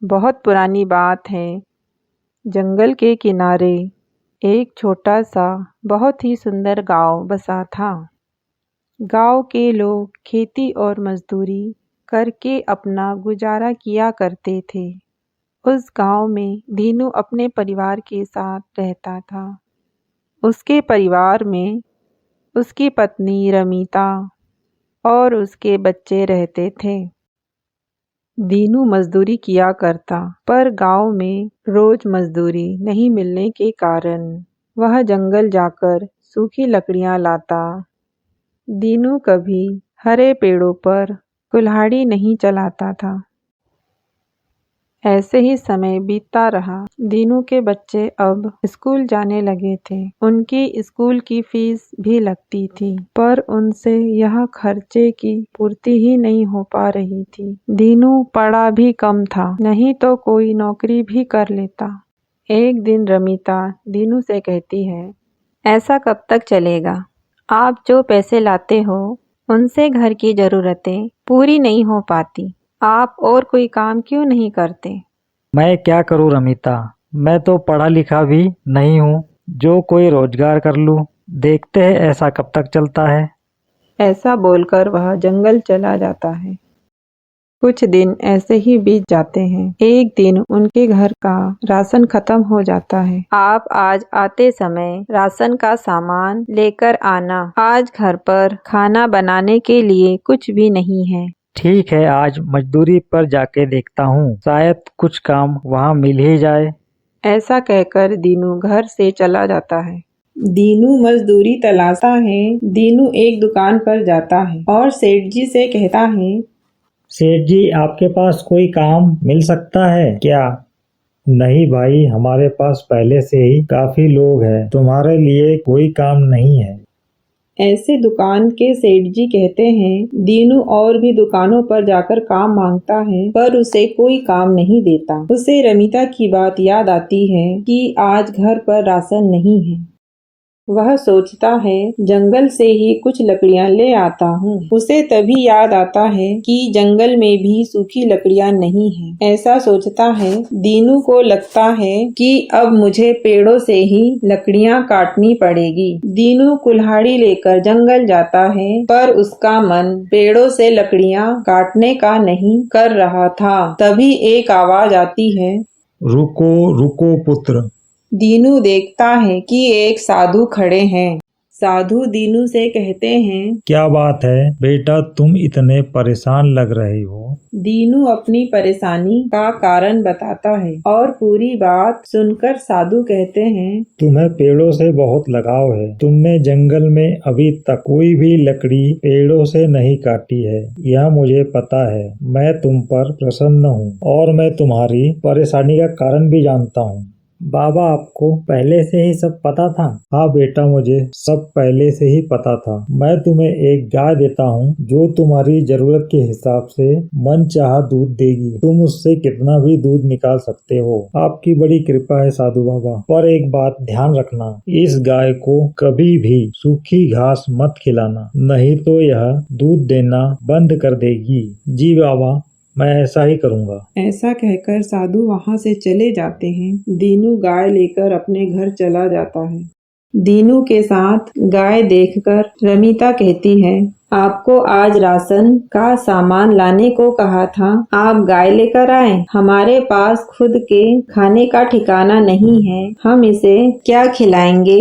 बहुत पुरानी बात है। जंगल के किनारे एक छोटा सा बहुत ही सुंदर गांव बसा था। गांव के लोग खेती और मजदूरी करके अपना गुजारा किया करते थे। उस गांव में दीनू अपने परिवार के साथ रहता था। उसके परिवार में उसकी पत्नी रमीता और उसके बच्चे रहते थे। दीनू मजदूरी किया करता, पर गांव में रोज मजदूरी नहीं मिलने के कारण वह जंगल जाकर सूखी लकड़ियां लाता। दीनू कभी हरे पेड़ों पर कुल्हाड़ी नहीं चलाता था। ऐसे ही समय बीतता रहा। दीनू के बच्चे अब स्कूल जाने लगे थे। उनकी स्कूल की फीस भी लगती थी, पर उनसे यह खर्चे की पूर्ति ही नहीं हो पा रही थी। दीनू पढ़ा भी कम था, नहीं तो कोई नौकरी भी कर लेता। एक दिन रमीता दीनू से कहती है, ऐसा कब तक चलेगा? आप जो पैसे लाते हो उनसे घर की जरूरतें पूरी नहीं हो पाती। आप और कोई काम क्यों नहीं करते? मैं क्या करूं रमीता, मैं तो पढ़ा लिखा भी नहीं हूं। जो कोई रोजगार कर लूं। देखते हैं ऐसा कब तक चलता है। ऐसा बोलकर वह जंगल चला जाता है। कुछ दिन ऐसे ही बीत जाते हैं। एक दिन उनके घर का राशन खत्म हो जाता है। आप आज आते समय राशन का सामान लेकर आना। आज घर पर खाना बनाने के लिए कुछ भी नहीं है। ठीक है, आज मजदूरी पर जाके देखता हूँ, शायद कुछ काम वहाँ मिल ही जाए। ऐसा कहकर दीनू घर से चला जाता है। दीनू मजदूरी तलाशता है। दीनू एक दुकान पर जाता है और सेठ जी से कहता है, सेठ जी, आपके पास कोई काम मिल सकता है क्या? नहीं भाई, हमारे पास पहले से ही काफी लोग हैं, तुम्हारे लिए कोई काम नहीं है। ऐसे दुकान के सेठ जी कहते हैं। दीनू और भी दुकानों पर जाकर काम मांगता है, पर उसे कोई काम नहीं देता। उसे रमीता की बात याद आती है कि आज घर पर राशन नहीं है। वह सोचता है, जंगल से ही कुछ लकड़ियां ले आता हूँ। उसे तभी याद आता है कि जंगल में भी सूखी लकड़ियां नहीं है। ऐसा सोचता है। दीनू को लगता है कि अब मुझे पेड़ों से ही लकड़ियां काटनी पड़ेगी। दीनू कुल्हाड़ी लेकर जंगल जाता है, पर उसका मन पेड़ों से लकड़ियां काटने का नहीं कर रहा था। तभी एक आवाज आती है, रुको रुको पुत्र। दीनू देखता है कि एक साधु खड़े हैं। साधु दीनू से कहते हैं, क्या बात है बेटा, तुम इतने परेशान लग रहे हो? दीनू अपनी परेशानी का कारण बताता है और पूरी बात सुनकर साधु कहते हैं, तुम्हें पेड़ों से बहुत लगाव है। तुमने जंगल में अभी तक कोई भी लकड़ी पेड़ों से नहीं काटी है, यह मुझे पता है। मैं तुम पर प्रसन्न हूँ और मैं तुम्हारी परेशानी का कारण भी जानता हूँ। बाबा, आपको पहले से ही सब पता था? हाँ बेटा, मुझे सब पहले से ही पता था। मैं तुम्हें एक गाय देता हूँ जो तुम्हारी जरूरत के हिसाब से मनचाहा दूध देगी। तुम उससे कितना भी दूध निकाल सकते हो। आपकी बड़ी कृपा है साधु बाबा, पर एक बात ध्यान रखना, इस गाय को कभी भी सूखी घास मत खिलाना, नहीं तो यह दूध देना बंद कर देगी। जी बाबा, मैं ऐसा ही करूँगा। ऐसा कहकर साधु वहाँ से चले जाते हैं। दीनू गाय लेकर अपने घर चला जाता है। दीनू के साथ गाय देखकर रमीता कहती है, आपको आज राशन का सामान लाने को कहा था, आप गाय लेकर आए। हमारे पास खुद के खाने का ठिकाना नहीं है, हम इसे क्या खिलाएंगे?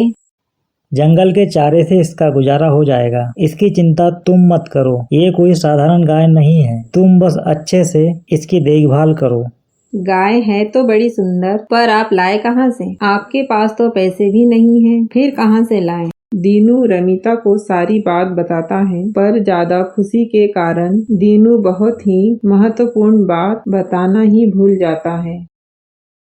जंगल के चारे से इसका गुजारा हो जाएगा, इसकी चिंता तुम मत करो। ये कोई साधारण गाय नहीं है, तुम बस अच्छे से इसकी देखभाल करो। गाय है तो बड़ी सुंदर, पर आप लाए कहाँ से? आपके पास तो पैसे भी नहीं हैं, फिर कहाँ से लाए? दीनू रमीता को सारी बात बताता है, पर ज्यादा खुशी के कारण दीनू बहुत ही महत्वपूर्ण बात बताना ही भूल जाता है।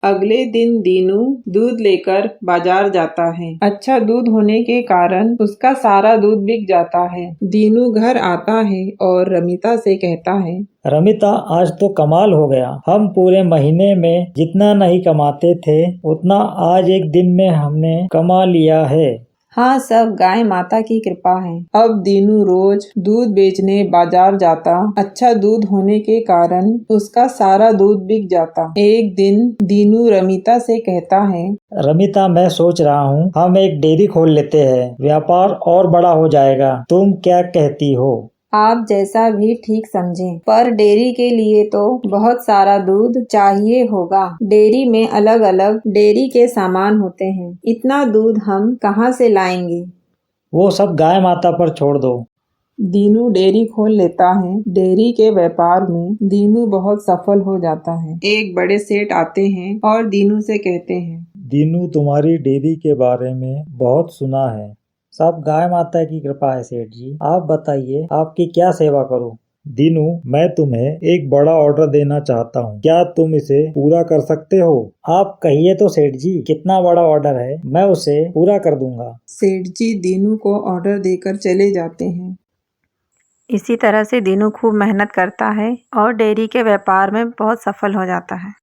अगले दिन दीनू दूध लेकर बाजार जाता है। अच्छा दूध होने के कारण उसका सारा दूध बिक जाता है। दीनू घर आता है और रमीता से कहता है, रमीता, आज तो कमाल हो गया। हम पूरे महीने में जितना नहीं कमाते थे, उतना आज एक दिन में हमने कमा लिया है। हाँ, सब गाय माता की कृपा है। अब दीनू रोज दूध बेचने बाजार जाता। अच्छा दूध होने के कारण उसका सारा दूध बिक जाता। एक दिन दीनू रमिता से कहता है, रमिता, मैं सोच रहा हूँ हम एक डेयरी खोल लेते हैं, व्यापार और बड़ा हो जाएगा। तुम क्या कहती हो? आप जैसा भी ठीक समझें, पर डेयरी के लिए तो बहुत सारा दूध चाहिए होगा। डेयरी में अलग अलग डेयरी के सामान होते हैं, इतना दूध हम कहाँ से लाएंगे? वो सब गाय माता पर छोड़ दो। दीनू डेयरी खोल लेता है। डेयरी के व्यापार में दीनू बहुत सफल हो जाता है। एक बड़े सेठ आते हैं और दीनू से कहते हैं, दीनू, तुम्हारी डेयरी के बारे में बहुत सुना है। सब गाय माता की कृपा है सेठ जी। आप बताइए आपकी क्या सेवा करूं? दीनू, मैं तुम्हें एक बड़ा ऑर्डर देना चाहता हूं। क्या तुम इसे पूरा कर सकते हो? आप कहिए तो सेठ जी, कितना बड़ा ऑर्डर है, मैं उसे पूरा कर दूंगा। सेठ जी दीनू को ऑर्डर देकर चले जाते हैं। इसी तरह से दीनू खूब मेहनत करता है और डेयरी के व्यापार में बहुत सफल हो जाता है।